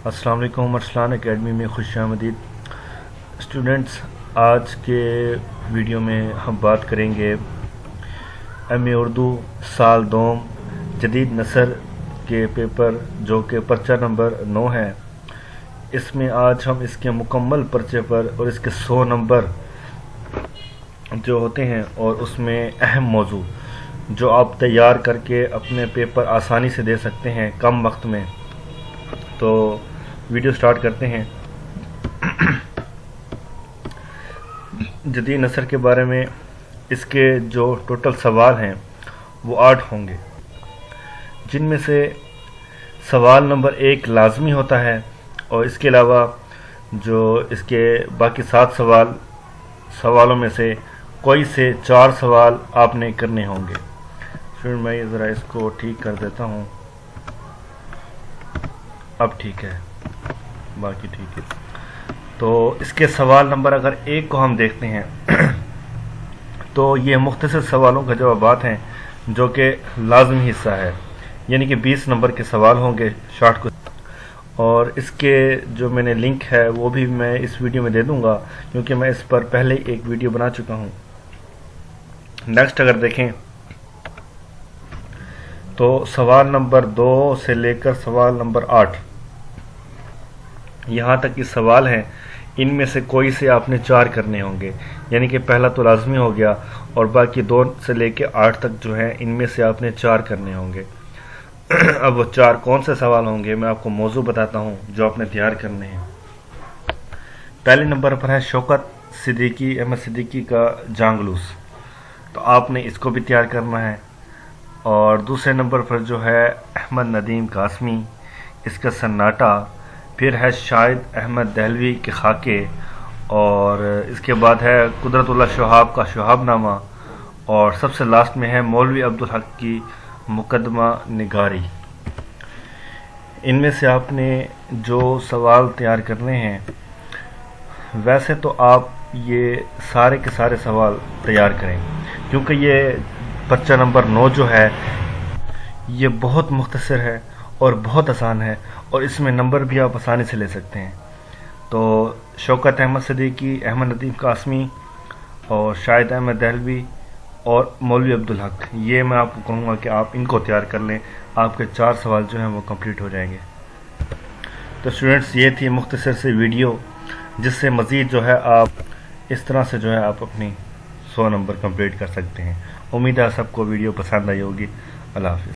السلام علیکم ارسلان اکیڈمی میں خوش آمدید اسٹوڈنٹس۔ آج کے ویڈیو میں ہم بات کریں گے ایم اے اردو سال دوم جدید نثر کے پیپر جو کہ پرچہ نمبر 9 ہے۔ اس میں آج ہم اس کے مکمل پرچے پر اور اس کے 100 نمبر جو ہوتے ہیں اور اس میں اہم موضوع جو آپ تیار کر کے اپنے پیپر آسانی سے دے سکتے ہیں کم وقت میں، تو ویڈیو سٹارٹ کرتے ہیں۔ جدید نثر کے بارے میں اس کے جو ٹوٹل سوال ہیں وہ 8 ہوں گے، جن میں سے سوال نمبر 1 لازمی ہوتا ہے، اور اس کے علاوہ جو اس کے باقی 7 سوالوں میں سے کوئی سے 4 سوال آپ نے کرنے ہوں گے۔ پھر میں ذرا اس کو ٹھیک کر دیتا ہوں، اب ٹھیک ہے، باقی ٹھیک ہے۔ تو اس کے سوال نمبر اگر 1 کو ہم دیکھتے ہیں تو یہ مختصر سوالوں کا جوابات ہیں جو کہ لازمی حصہ ہے، یعنی کہ 20 نمبر کے سوال ہوں گے شارٹ کو، اور اس کے جو میں نے لنک ہے وہ بھی میں اس ویڈیو میں دے دوں گا کیونکہ میں اس پر پہلے ایک ویڈیو بنا چکا ہوں۔ نیکسٹ اگر دیکھیں تو سوال نمبر 2 سے لے کر سوال نمبر 8 یہاں تک یہ سوال ہیں، ان میں سے کوئی سے آپ نے 4 کرنے ہوں گے، یعنی کہ پہلا تو لازمی ہو گیا، اور باقی 2 سے لے کے 8 تک جو ہیں ان میں سے آپ نے 4 کرنے ہوں گے۔ اب وہ 4 کون سے سوال ہوں گے میں آپ کو موضوع بتاتا ہوں جو آپ نے تیار کرنے ہیں۔ پہلے نمبر پر ہے شوکت احمد صدیقی کا جانگلوس، تو آپ نے اس کو بھی تیار کرنا ہے۔ اور دوسرے نمبر پر جو ہے احمد ندیم قاسمی، اس کا سناٹا، پھر ہے شاہد احمد دہلوی کے خاکے، اور اس کے بعد ہے قدرت اللہ شہاب کا شہاب نامہ، اور سب سے لاسٹ میں ہے مولوی عبدالحق کی مقدمہ نگاری۔ ان میں سے آپ نے جو سوال تیار کرنے ہیں، ویسے تو آپ یہ سارے کے سارے سوال تیار کریں کیونکہ یہ پرچہ نمبر 9 جو ہے یہ بہت مختصر ہے اور بہت آسان ہے، اور اس میں نمبر بھی آپ آسانی سے لے سکتے ہیں۔ تو شوکت احمد صدیقی، احمد ندیم قاسمی اور شاہد احمد دہلوی اور مولوی عبدالحق، یہ میں آپ کو کہوں گا کہ آپ ان کو تیار کر لیں، آپ کے 4 سوال جو ہیں وہ کمپلیٹ ہو جائیں گے۔ تو اسٹوڈنٹس، یہ تھی مختصر سی ویڈیو جس سے مزید جو ہے آپ اس طرح سے جو ہے آپ اپنی 100 نمبر کمپلیٹ کر سکتے ہیں۔ امید ہے سب کو ویڈیو پسند آئی ہوگی۔ اللہ حافظ۔